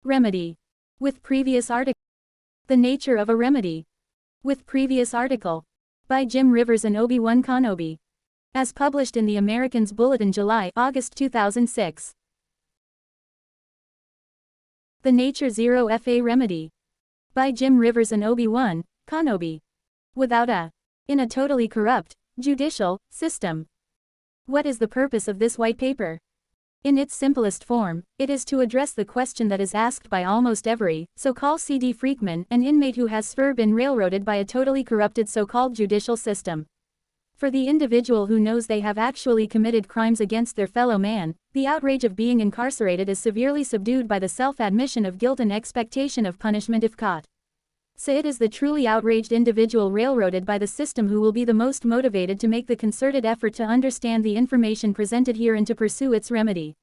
Remedy. With previous article. The nature of a remedy. With previous article. By Jim Rivers and Obi-Wan Kenobi. As published in the American's Bulletin July-August 2006. The Nature Zero FA Remedy. By Jim Rivers and Obi-Wan Kenobi. Without a. In a totally corrupt, judicial, system. What is the purpose of this white paper? In its simplest form, it is to address the question that is asked by almost every, so-called CD freakman, an inmate who has been railroaded by a totally corrupted so-called judicial system. For the individual who knows they have actually committed crimes against their fellow man, the outrage of being incarcerated is severely subdued by the self-admission of guilt and expectation of punishment if caught. So it is the truly outraged individual railroaded by the system who will be the most motivated to make the concerted effort to understand the information presented here and to pursue its remedy.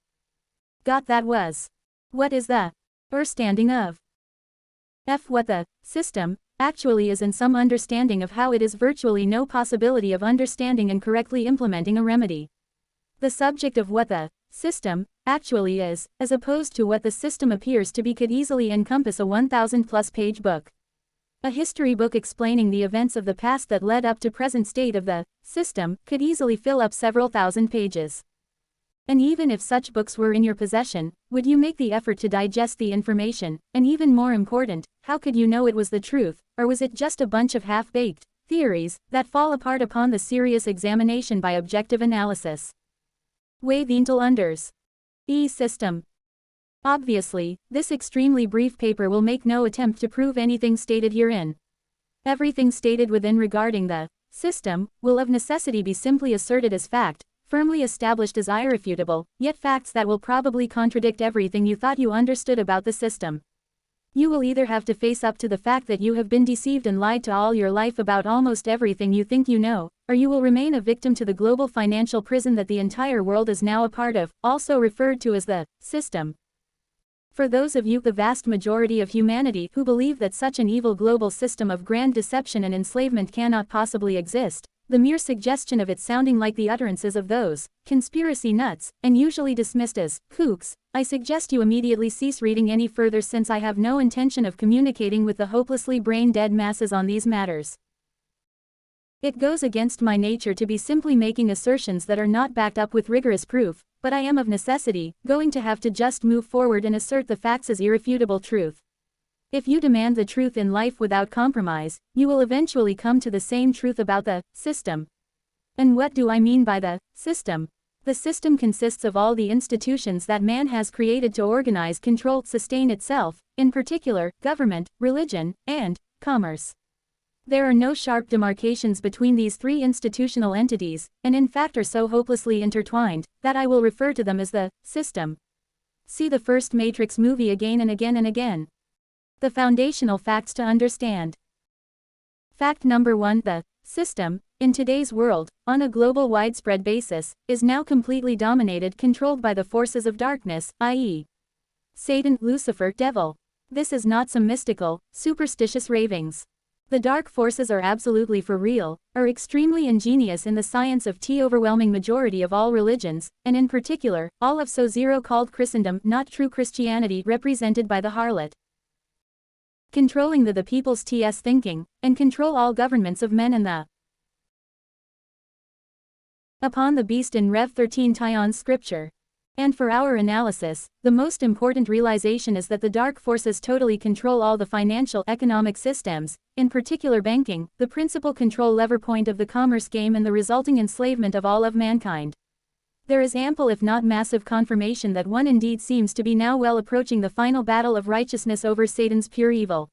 Got that was. What is the understanding of what the system actually is and some understanding of how it is virtually no possibility of understanding and correctly implementing a remedy. The subject of what the system actually is, as opposed to what the system appears to be, could easily encompass a 1,000+ page book. A history book explaining the events of the past that led up to present state of the system could easily fill up several thousand pages. And even if such books were in your possession, would you make the effort to digest the information? And even more important, how could you know it was the truth, or was it just a bunch of half-baked theories that fall apart upon the serious examination by objective analysis? Weigh the intel unders. System. Obviously, this extremely brief paper will make no attempt to prove anything stated herein. Everything stated within regarding the system will of necessity be simply asserted as fact, firmly established as irrefutable, yet facts that will probably contradict everything you thought you understood about the system. You will either have to face up to the fact that you have been deceived and lied to all your life about almost everything you think you know, or you will remain a victim to the global financial prison that the entire world is now a part of, also referred to as the system. For those of you, the vast majority of humanity, who believe that such an evil global system of grand deception and enslavement cannot possibly exist, the mere suggestion of it sounding like the utterances of those conspiracy nuts, and usually dismissed as kooks, I suggest you immediately cease reading any further, since I have no intention of communicating with the hopelessly brain-dead masses on these matters. It goes against my nature to be simply making assertions that are not backed up with rigorous proof, but I am of necessity going to have to just move forward and assert the facts as irrefutable truth. If you demand the truth in life without compromise, you will eventually come to the same truth about the system. And what do I mean by the system? The system consists of all the institutions that man has created to organize, control, sustain itself, in particular, government, religion, and commerce. There are no sharp demarcations between these three institutional entities, and in fact are so hopelessly intertwined, that I will refer to them as the system. See the first Matrix movie again and again and again. The foundational facts to understand. Fact number 1: the system, in today's world, on a global widespread basis, is now completely dominated, controlled by the forces of darkness, i.e. Satan, Lucifer, devil. This is not some mystical, superstitious ravings. The dark forces are absolutely for real, are extremely ingenious in the science of the overwhelming majority of all religions, and in particular, all of so-zero called Christendom, not true Christianity, represented by the harlot. Controlling the people's thinking, and control all governments of men and the upon the beast in Rev 13 Tion's scripture. And for our analysis, the most important realization is that the dark forces totally control all the financial economic systems, in particular banking, the principal control lever point of the commerce game and the resulting enslavement of all of mankind. There is ample if not massive confirmation that one indeed seems to be now well approaching the final battle of righteousness over Satan's pure evil.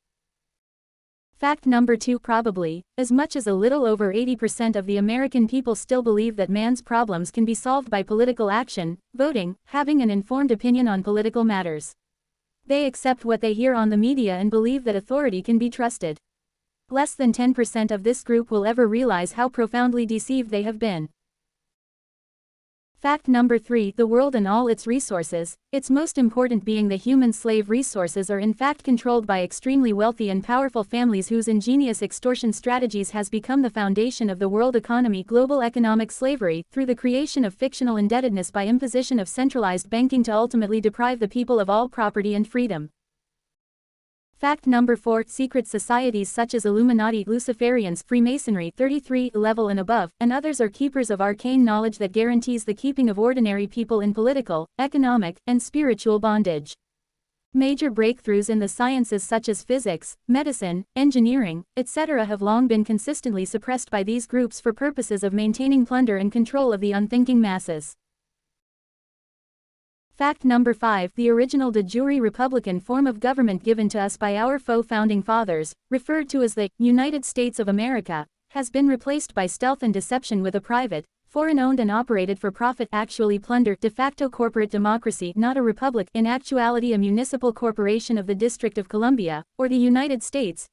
Fact number 2: probably, as much as a little over 80% of the American people still believe that man's problems can be solved by political action, voting, having an informed opinion on political matters. They accept what they hear on the media and believe that authority can be trusted. Less than 10% of this group will ever realize how profoundly deceived they have been. Fact number 3: the world and all its resources, its most important being the human slave resources, are in fact controlled by extremely wealthy and powerful families whose ingenious extortion strategies has become the foundation of the world economy, global economic slavery, through the creation of fictional indebtedness by imposition of centralized banking to ultimately deprive the people of all property and freedom. Fact number 4. Secret societies such as Illuminati, Luciferians, Freemasonry 33 level and above, and others are keepers of arcane knowledge that guarantees the keeping of ordinary people in political, economic, and spiritual bondage. Major breakthroughs in the sciences such as physics, medicine, engineering, etc. have long been consistently suppressed by these groups for purposes of maintaining plunder and control of the unthinking masses. Fact number 5. The original de jure republican form of government given to us by our founding fathers, referred to as the United States of America, has been replaced by stealth and deception with a private, foreign-owned and operated for profit, actually plunder, de facto corporate democracy, not a republic, in actuality a municipal corporation of the District of Columbia, or the United States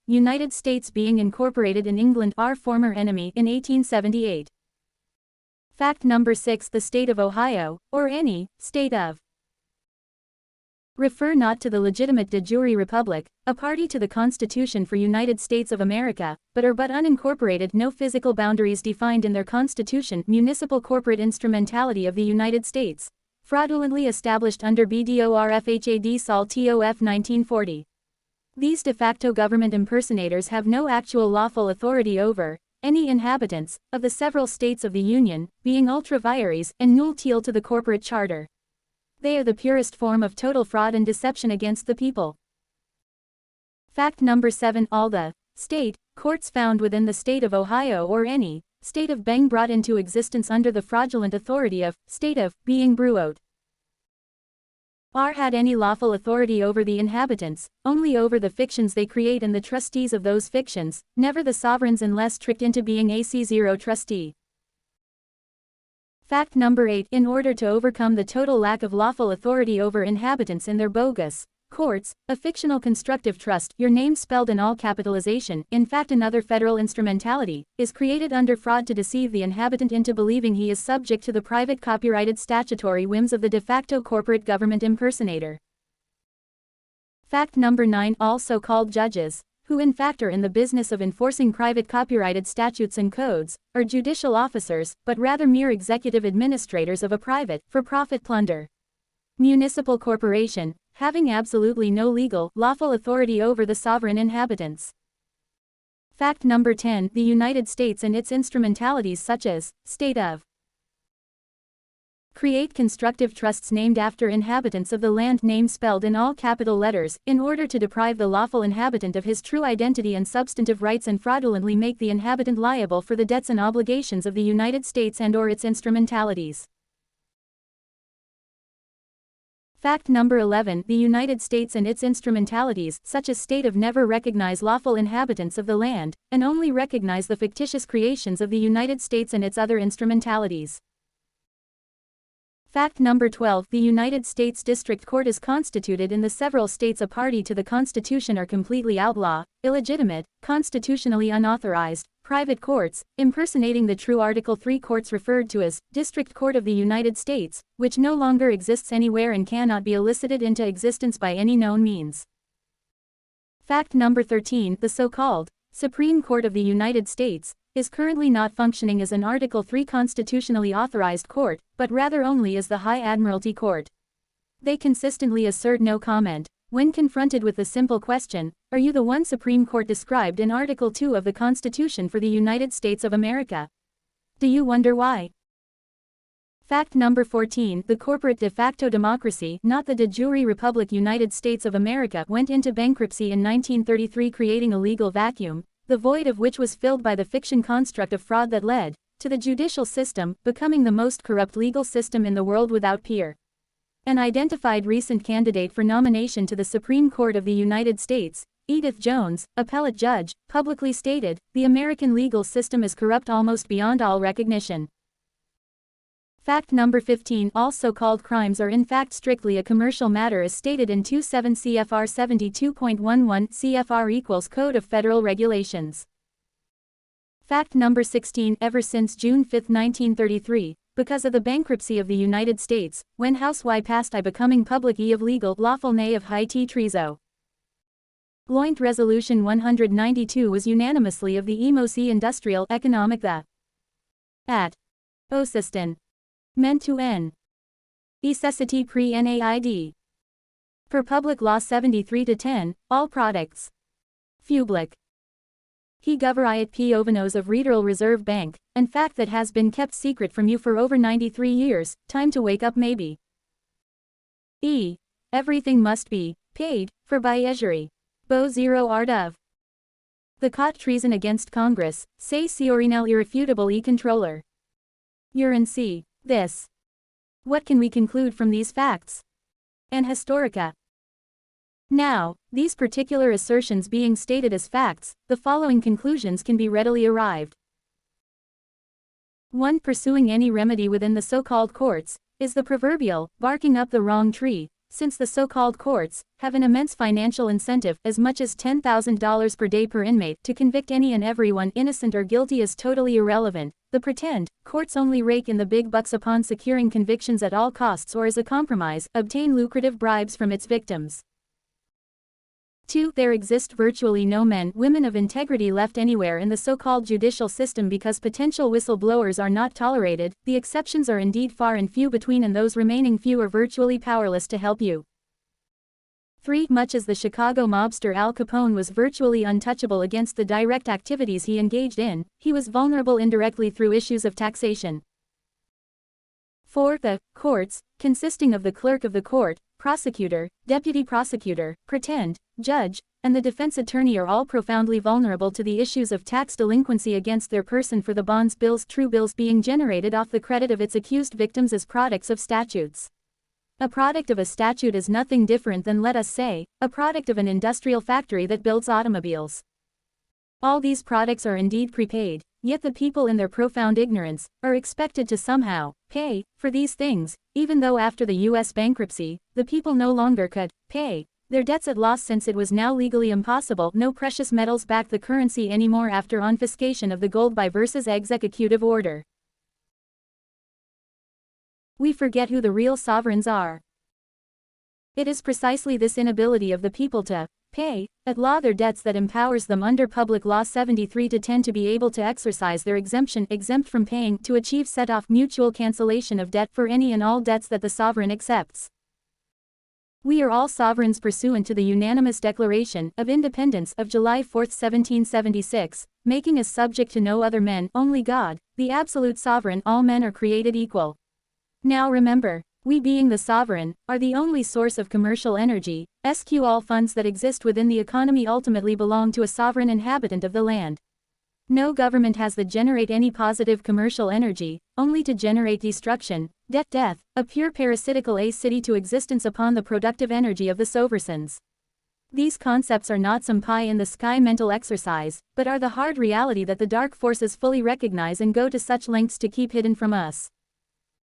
being incorporated in England, our former enemy, in 1878. Fact number 6. The state of Ohio, or any state of, refer not to the legitimate de jure republic, a party to the Constitution for United States of America, but are but unincorporated, no physical boundaries defined in their Constitution, municipal corporate instrumentality of the United States, fraudulently established under BDORFHAD Sol TOF 1940. These de facto government impersonators have no actual lawful authority over any inhabitants of the several states of the Union, being ultra vires and nul teal to the corporate charter. They are the purest form of total fraud and deception against the people. Fact number 7. All the state courts found within the state of Ohio or any state of being brought into existence under the fraudulent authority of state of being Bruot are had any lawful authority over the inhabitants, only over the fictions they create and the trustees of those fictions, never the sovereigns unless tricked into being a C0 trustee. Fact number 8. In order to overcome the total lack of lawful authority over inhabitants in their bogus courts, a fictional constructive trust, your name spelled in all capitalization, in fact another federal instrumentality, is created under fraud to deceive the inhabitant into believing he is subject to the private copyrighted statutory whims of the de facto corporate government impersonator. Fact number 9. All so-called judges, who in fact are in the business of enforcing private copyrighted statutes and codes, are judicial officers, but rather mere executive administrators of a private, for-profit plunder municipal corporation, having absolutely no legal, lawful authority over the sovereign inhabitants. Fact number 10. The United States and its instrumentalities such as state of create constructive trusts named after inhabitants of the land, name spelled in all capital letters, in order to deprive the lawful inhabitant of his true identity and substantive rights and fraudulently make the inhabitant liable for the debts and obligations of the United States and/or its instrumentalities. Fact number 11. The United States and its instrumentalities, such as state of, never recognize lawful inhabitants of the land, and only recognize the fictitious creations of the United States and its other instrumentalities. Fact number 12. The United States District Court is constituted in the several states a party to the Constitution are completely outlaw, illegitimate, constitutionally unauthorized, private courts, impersonating the true Article 3 courts referred to as District Court of the United States, which no longer exists anywhere and cannot be elicited into existence by any known means. Fact number 13. The so-called Supreme Court of the United States is currently not functioning as an Article 3 constitutionally authorized court, but rather only as the High Admiralty Court. They consistently assert no comment when confronted with the simple question, are you the one Supreme Court described in Article 2 of the Constitution for the United States of America? Do you wonder why? Fact number 14. The corporate de facto democracy, not the de jure Republic United States of America, went into bankruptcy in 1933, creating a legal vacuum, the void of which was filled by the fiction construct of fraud that led to the judicial system becoming the most corrupt legal system in the world without peer. An identified recent candidate for nomination to the Supreme Court of the United States, Edith Jones, appellate judge, publicly stated, "The American legal system is corrupt almost beyond all recognition." Fact number 15. All so-called crimes are in fact strictly a commercial matter as stated in 27 CFR 72.11 CFR equals Code of Federal Regulations. Fact number 16. Ever since June 5, 1933, because of the bankruptcy of the United States, when House Y passed I becoming public E of legal, lawful nay of high T treaso. Loint Resolution 192 was unanimously of the EMOC industrial, economic the at Osiston. Meant to N. Necessity pre-NAID. Per Public Law 73-10, all products. Public. He government piovenos of Federal Reserve Bank, and fact that has been kept secret from you for over 93 years, time to wake up maybe. E. Everything must be paid for by usury. Bo zero art of. The caught treason against Congress, say Siorinel irrefutable e-controller. Urin C. This. What can we conclude from these facts? An historica. Now, these particular assertions being stated as facts, the following conclusions can be readily arrived. 1. Pursuing any remedy within the so-called courts, is the proverbial, barking up the wrong tree, since the so-called courts have an immense financial incentive, as much as $10,000 per day per inmate, to convict any and everyone innocent or guilty is totally irrelevant. The pretend courts only rake in the big bucks upon securing convictions at all costs or as a compromise, obtain lucrative bribes from its victims. 2. There exist virtually no men, women of integrity left anywhere in the so-called judicial system because potential whistleblowers are not tolerated. The exceptions are indeed far and few between, and those remaining few are virtually powerless to help you. 3. Much as the Chicago mobster Al Capone was virtually untouchable against the direct activities he engaged in, he was vulnerable indirectly through issues of taxation. 4. The courts, consisting of the clerk of the court, prosecutor, deputy prosecutor, pretend, judge, and the defense attorney are all profoundly vulnerable to the issues of tax delinquency against their person for the bonds bills, true bills being generated off the credit of its accused victims as products of statutes. A product of a statute is nothing different than, let us say, a product of an industrial factory that builds automobiles. All these products are indeed prepaid, yet the people in their profound ignorance are expected to somehow pay for these things, even though after the U.S. bankruptcy, the people no longer could pay their debts at loss since it was now legally impossible. No precious metals back the currency anymore after confiscation of the gold by versus executive order. We forget who the real sovereigns are. It is precisely this inability of the people to pay at law their debts that empowers them under Public Law 73-10 to be able to exercise their exempt from paying, to achieve set-off mutual cancellation of debt for any and all debts that the sovereign accepts. We are all sovereigns pursuant to the unanimous Declaration of Independence of July 4, 1776, making us subject to no other men, only God, the absolute sovereign. All men are created equal. Now remember, we being the sovereign, are the only source of commercial energy. All funds that exist within the economy ultimately belong to a sovereign inhabitant of the land. No government has to generate any positive commercial energy, only to generate destruction, death, a pure parasitical city to existence upon the productive energy of the sovereigns. These concepts are not some pie-in-the-sky mental exercise, but are the hard reality that the dark forces fully recognize and go to such lengths to keep hidden from us.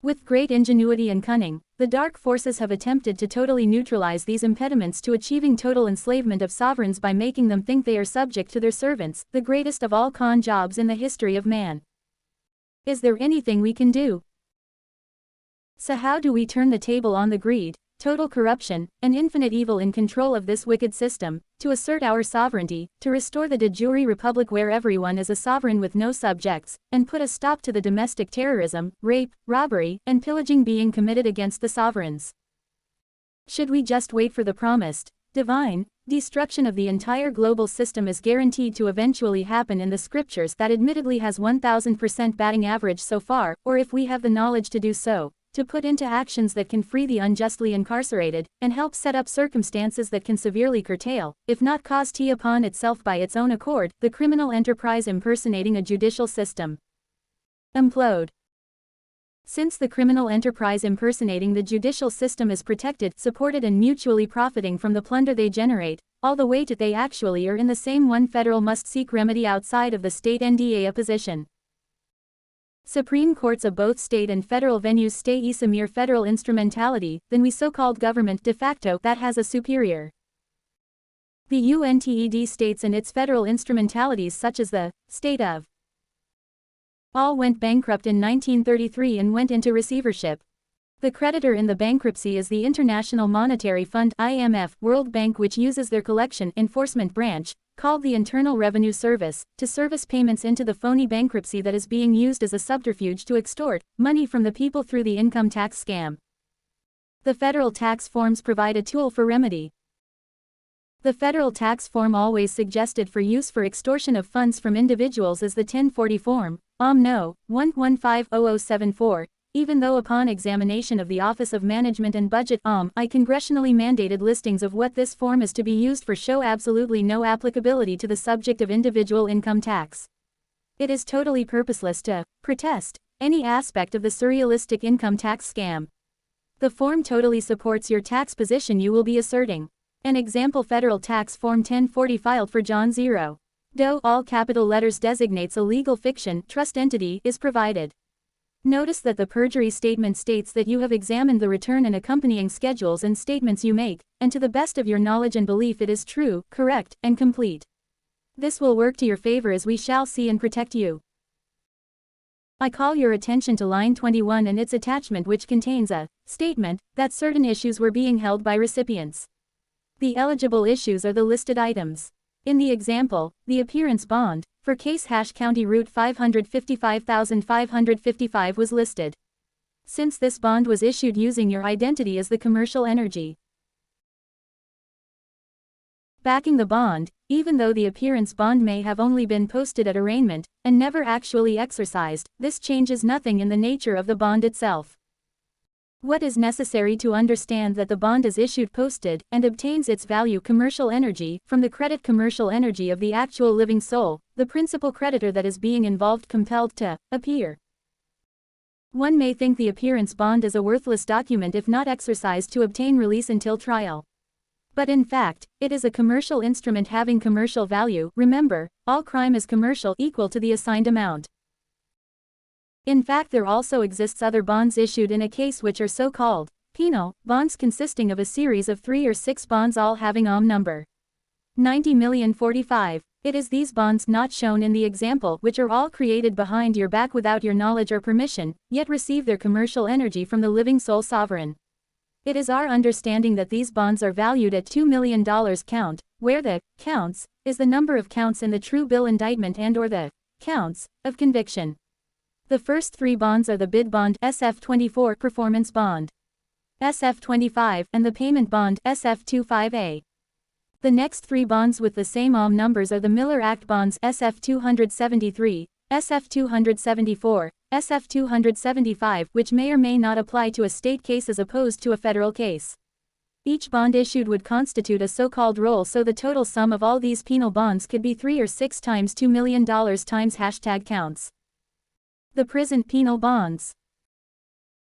With great ingenuity and cunning, the dark forces have attempted to totally neutralize these impediments to achieving total enslavement of sovereigns by making them think they are subject to their servants, the greatest of all con jobs in the history of man. Is there anything we can do? So how do we turn the table on the greed, total corruption, and infinite evil in control of this wicked system, to assert our sovereignty, to restore the de jure republic where everyone is a sovereign with no subjects, and put a stop to the domestic terrorism, rape, robbery, and pillaging being committed against the sovereigns? Should we just wait for the promised, divine, destruction of the entire global system is guaranteed to eventually happen in the scriptures that admittedly has 1000% batting average so far, or if we have the knowledge to do so, to put into actions that can free the unjustly incarcerated, and help set up circumstances that can severely curtail, if not cause upon itself by its own accord, the criminal enterprise impersonating a judicial system? Implode. Since the criminal enterprise impersonating the judicial system is protected, supported and mutually profiting from the plunder they generate, all the way to they actually are in the same one, federal must seek remedy outside of the state NDA opposition. Supreme courts of both state and federal venues stay is a mere federal instrumentality, then we so-called government de facto that has a superior. The UNTED states and its federal instrumentalities such as the state of all went bankrupt in 1933 and went into receivership. The creditor in the bankruptcy is the International Monetary Fund (IMF), World Bank, which uses their collection enforcement branch, called the Internal Revenue Service, to service payments into the phony bankruptcy that is being used as a subterfuge to extort money from the people through the income tax scam. The federal tax forms provide a tool for remedy. The federal tax form always suggested for use for extortion of funds from individuals is the 1040 form, No. 1150074, even though upon examination of the Office of Management and Budget I congressionally mandated listings of what this form is to be used for show absolutely no applicability to the subject of individual income tax. It is totally purposeless to protest any aspect of the surrealistic income tax scam. The form totally supports your tax position you will be asserting. An example federal tax form 1040 filed for John 0. Doe, all capital letters, designates a legal fiction trust entity is provided. Notice that the perjury statement states that you have examined the return and accompanying schedules and statements you make, and to the best of your knowledge and belief it is true, correct, and complete. This will work to your favor as we shall see and protect you. I call your attention to line 21 and its attachment, which contains a statement that certain issues were being held by recipients. The eligible issues are the listed items. In the example, the appearance bond, for case County Route 555,555 was listed. Since this bond was issued using your identity as the commercial energy backing the bond, even though the appearance bond may have only been posted at arraignment, and never actually exercised, this changes nothing in the nature of the bond itself. What is necessary to understand that the bond is issued posted, and obtains its value commercial energy, from the credit commercial energy of the actual living soul, the principal creditor that is being involved compelled to appear. One may think the appearance bond is a worthless document if not exercised to obtain release until trial. But in fact, it is a commercial instrument having commercial value. Remember, all crime is commercial equal to the assigned amount. In fact, there also exists other bonds issued in a case which are so-called penal bonds, consisting of a series of 3 or 6 bonds all having number 90,045,000. It is these bonds not shown in the example which are all created behind your back without your knowledge or permission, yet receive their commercial energy from the living soul sovereign. It is our understanding that these bonds are valued at $2 million count, where the counts is the number of counts in the true bill indictment and/or the counts of conviction. The first 3 bonds are the bid bond SF24, performance bond SF25, and the payment bond SF25A. The next 3 bonds with the same numbers are the Miller Act bonds SF273, SF274, SF275, which may or may not apply to a state case as opposed to a federal case. Each bond issued would constitute a so-called roll, so the total sum of all these penal bonds could be 3 or 6 times $2 million times #counts. The present penal bonds.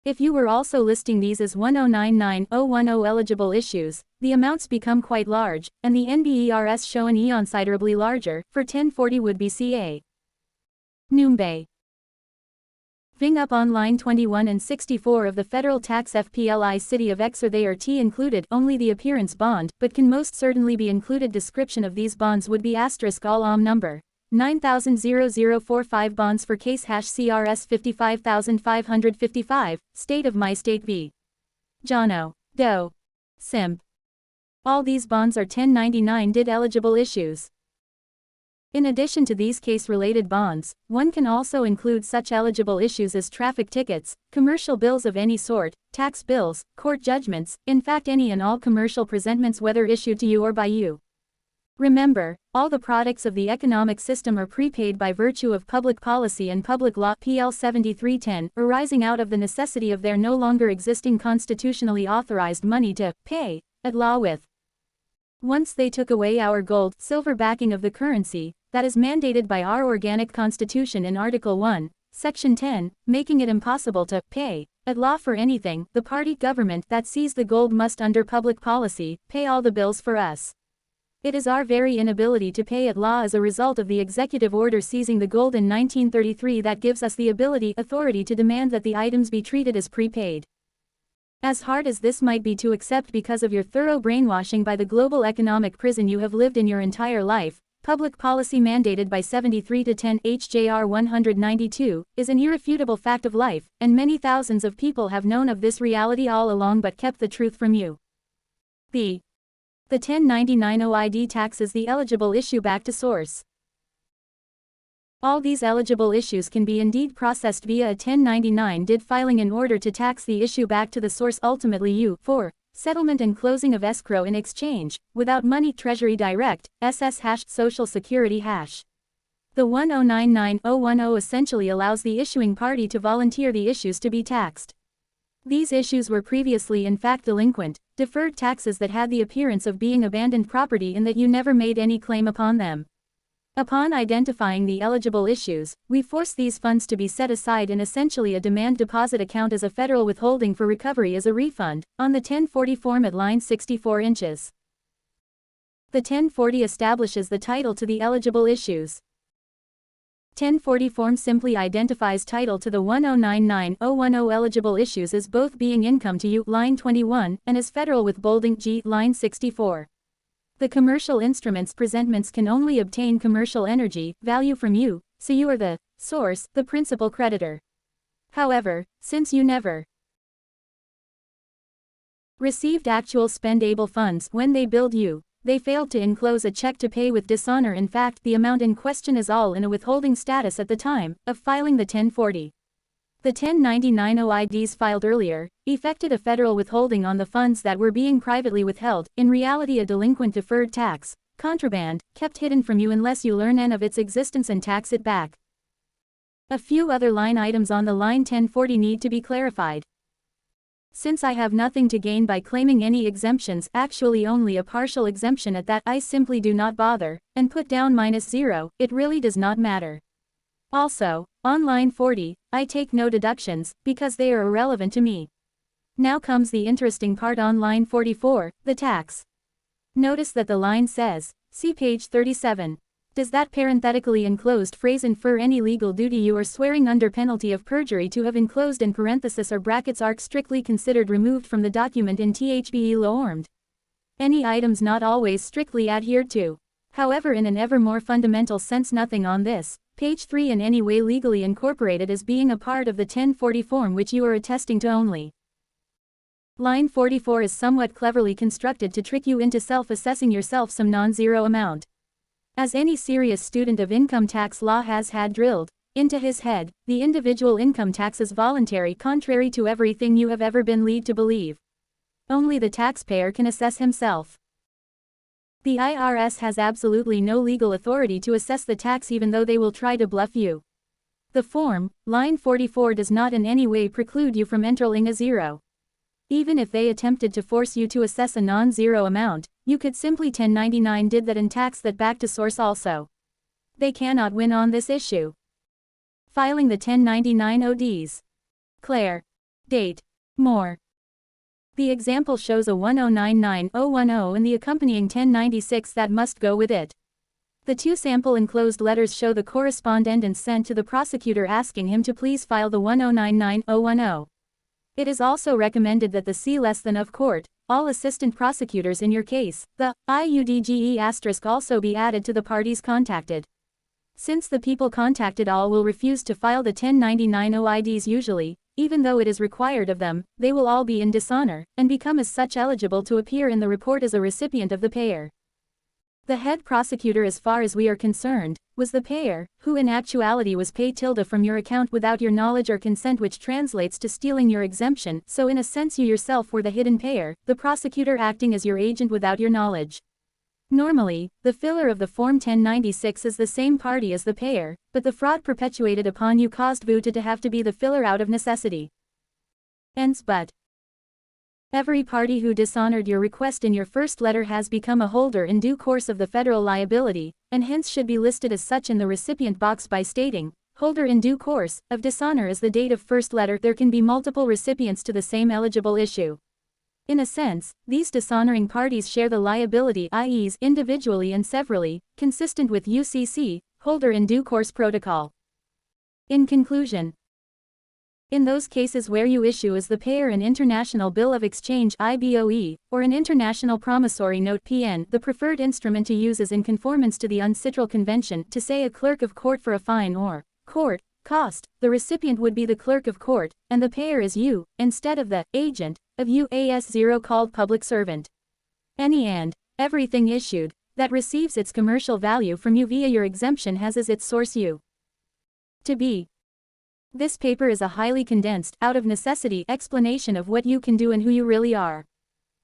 If you were also listing these as 1099010 eligible issues, the amounts become quite large, and the NBERS show an considerably larger, for 1040 would be ca. Numbe. Ving up on line 21 and 64 of the Federal Tax FPLI City of X, or they are included only the appearance bond, but can most certainly be included. Description of these bonds would be * all number 900045 bonds for case #CRS 55555, State of My State v. Jono Doe Simp. All these bonds are 1099 did eligible issues. In addition to these case-related bonds, one can also include such eligible issues as traffic tickets, commercial bills of any sort, tax bills, court judgments, in fact any and all commercial presentments whether issued to you or by you. Remember, all the products of the economic system are prepaid by virtue of public policy and public law PL 7310, arising out of the necessity of their no longer existing constitutionally authorized money to pay at law with. Once they took away our gold, silver backing of the currency, that is mandated by our organic constitution in Article 1, Section 10, making it impossible to pay at law for anything, the party government that seized the gold must under public policy pay all the bills for us. It is our very inability to pay at law as a result of the executive order seizing the gold in 1933 that gives us the authority to demand that the items be treated as prepaid. As hard as this might be to accept because of your thorough brainwashing by the global economic prison you have lived in your entire life, public policy mandated by 73 to 10 HJR 192 is an irrefutable fact of life, and many thousands of people have known of this reality all along but kept the truth from you. The 1099 OID tax is the eligible issue back to source. All these eligible issues can be indeed processed via a 1099 DID filing in order to tax the issue back to the source, ultimately you, for settlement and closing of escrow in exchange, without money. Treasury Direct, SS Social Security hash. The 1099010 essentially allows the issuing party to volunteer the issues to be taxed. These issues were previously in fact delinquent, deferred taxes that had the appearance of being abandoned property in that you never made any claim upon them. Upon identifying the eligible issues, we force these funds to be set aside in essentially a demand deposit account as a federal withholding for recovery as a refund, on the 1040 form at line 64 inches. The 1040 establishes the title to the eligible issues. 1040 form simply identifies title to the 1099010 eligible issues as both being income to you, line 21, and as federal with bolding G, line 64. The commercial instruments presentments can only obtain commercial energy value from you, so you are the source, the principal creditor. However, since you never received actual spendable funds when they billed you, they failed to enclose a check to pay with dishonor. In fact, the amount in question is all in a withholding status at the time of filing the 1040. The 1099 OIDs filed earlier effected a federal withholding on the funds that were being privately withheld, in reality a delinquent deferred tax, contraband, kept hidden from you unless you learn of its existence and tax it back. A few other line items on the line 1040 need to be clarified. Since I have nothing to gain by claiming any exemptions, actually only a partial exemption at that, I simply do not bother, and put down -0, it really does not matter. Also, on line 40, I take no deductions, because they are irrelevant to me. Now comes the interesting part on line 44, the tax. Notice that the line says, see page 37. Does that parenthetically enclosed phrase infer any legal duty you are swearing under penalty of perjury to have enclosed in parenthesis or brackets are strictly considered removed from the document in THBE law-ormed? Any items not always strictly adhered to. However, in an ever more fundamental sense, nothing on this page 3 in any way legally incorporated as being a part of the 1040 form which you are attesting to only. Line 44 is somewhat cleverly constructed to trick you into self-assessing yourself some non-zero amount. As any serious student of income tax law has had drilled into his head, the individual income tax is voluntary, contrary to everything you have ever been led to believe. Only the taxpayer can assess himself. The IRS has absolutely no legal authority to assess the tax, even though they will try to bluff you. The form, line 44, does not in any way preclude you from entering a zero. Even if they attempted to force you to assess a non-zero amount, you could simply 1099 DID that and tax that back to source also. They cannot win on this issue. Filing the 1099 ODs. Claire. Date. More. The example shows a 1099010 and the accompanying 1096 that must go with it. The two sample enclosed letters show the correspondence sent to the prosecutor asking him to please file the 1099010. It is also recommended that the C less than of court, all assistant prosecutors in your case, the IUDGE asterisk also be added to the parties contacted. Since the people contacted all will refuse to file the 1099 OIDs usually, even though it is required of them, they will all be in dishonor, and become as such eligible to appear in the report as a recipient of the payer. The head prosecutor, as far as we are concerned, was the payer, who in actuality was paid tilde from your account without your knowledge or consent, which translates to stealing your exemption, so in a sense you yourself were the hidden payer, the prosecutor acting as your agent without your knowledge. Normally, the filler of the Form 1096 is the same party as the payer, but the fraud perpetuated upon you caused VU to have to be the filler out of necessity. Hence, but every party who dishonored your request in your first letter has become a holder in due course of the federal liability, and hence should be listed as such in the recipient box by stating, holder in due course of dishonor as the date of first letter. There can be multiple recipients to the same eligible issue. In a sense, these dishonoring parties share the liability, i.e., individually and severally, consistent with UCC, holder in due course protocol. In conclusion, in those cases where you issue as the payer an international bill of exchange IBOE, or an international promissory note PN, the preferred instrument to use is in conformance to the UNCITRAL Convention, to say a clerk of court for a fine or court cost. The recipient would be the clerk of court, and the payer is you, instead of the agent of UAS0 called public servant. Any and everything issued that receives its commercial value from you via your exemption has as its source you. To be. This paper is a highly condensed, out of necessity, explanation of what you can do and who you really are.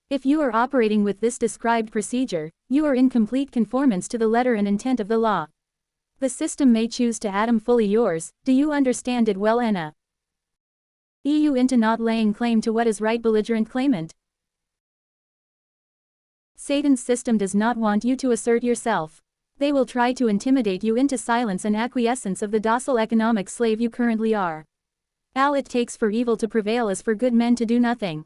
If you are operating with this described procedure, you are in complete conformance to the letter and intent of the law. The system may choose to atom fully yours. Do you understand it well, Anna? EU into not laying claim to what is right, belligerent claimant. Satan's system does not want you to assert yourself. They will try to intimidate you into silence and acquiescence of the docile economic slave you currently are. All it takes for evil to prevail is for good men to do nothing.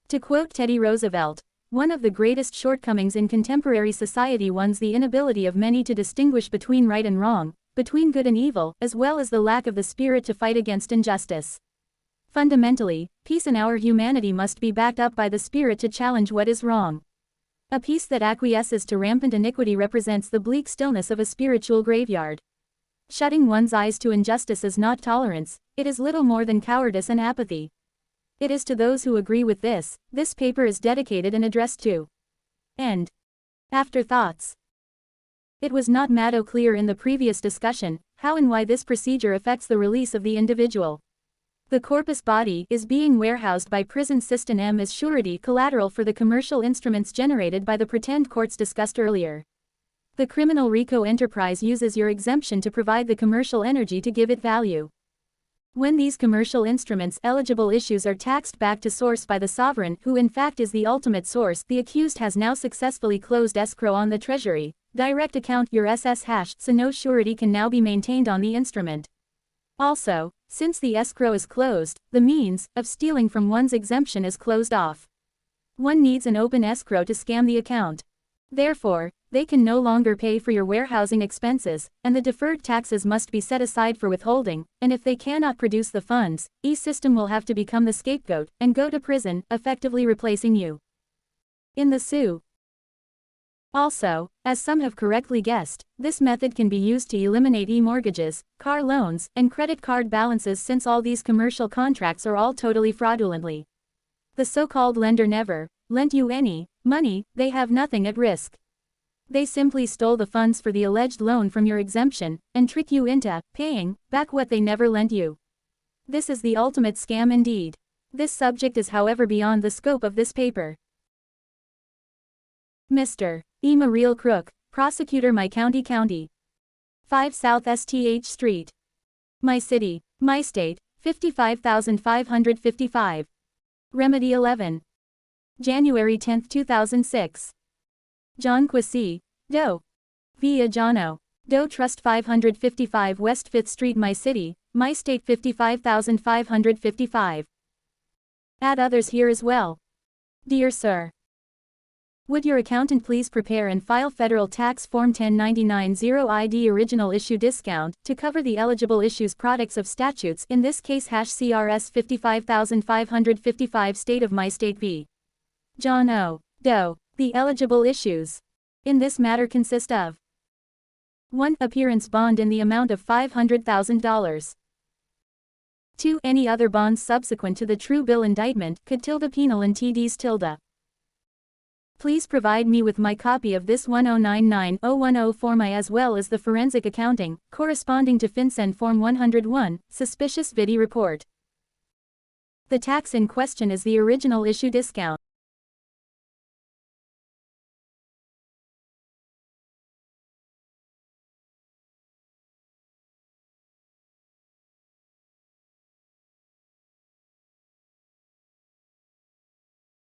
To quote Teddy Roosevelt, one of the greatest shortcomings in contemporary society one's the inability of many to distinguish between right and wrong, between good and evil, as well as the lack of the spirit to fight against injustice. Fundamentally, peace in our humanity must be backed up by the spirit to challenge what is wrong. A peace that acquiesces to rampant iniquity represents the bleak stillness of a spiritual graveyard. Shutting one's eyes to injustice is not tolerance, it is little more than cowardice and apathy. It is to those who agree with this paper is dedicated and addressed to. End. Afterthoughts. It was not made clear in the previous discussion how and why this procedure affects the release of the individual. The corpus body is being warehoused by prison system M as surety collateral for the commercial instruments generated by the pretend courts discussed earlier. The criminal RICO enterprise uses your exemption to provide the commercial energy to give it value. When these commercial instruments eligible issues are taxed back to source by the sovereign, who in fact is the ultimate source, the accused has now successfully closed escrow on the treasury, direct account your SS hash, so no surety can now be maintained on the instrument. Also, since the escrow is closed, the means of stealing from one's exemption is closed off. One needs an open escrow to scam the account. Therefore, they can no longer pay for your warehousing expenses, and the deferred taxes must be set aside for withholding, and if they cannot produce the funds, E-System will have to become the scapegoat and go to prison, effectively replacing you in the sue. Also, as some have correctly guessed, this method can be used to eliminate e-mortgages, car loans, and credit card balances, since all these commercial contracts are all totally fraudulently. The so-called lender never lent you any money, they have nothing at risk. They simply stole the funds for the alleged loan from your exemption, and trick you into paying back what they never lent you. This is the ultimate scam indeed. This subject is however beyond the scope of this paper. Mr. I'm a real crook, prosecutor, my county. 5 South STH Street. My city, my state, 55,555. Remedy 11. January 10, 2006. John Quasi, Do. Via Jono. Do Trust 555 West 5th Street, my city, my state, 55,555. Add others here as well. Dear Sir, would your accountant please prepare and file Federal Tax Form 1099 0ID Original Issue Discount to cover the eligible issues products of statutes, in this case #CRS 55,555 State of my state v. John O. Doe. The eligible issues in this matter consist of 1. Appearance bond in the amount of $500,000. 2. Any other bonds subsequent to the true bill indictment, penal and TDs. Please provide me with my copy of this 1099-010 Form I as well as the forensic accounting, corresponding to FinCEN Form 101, Suspicious Vidi Report. The tax in question is the original issue discount.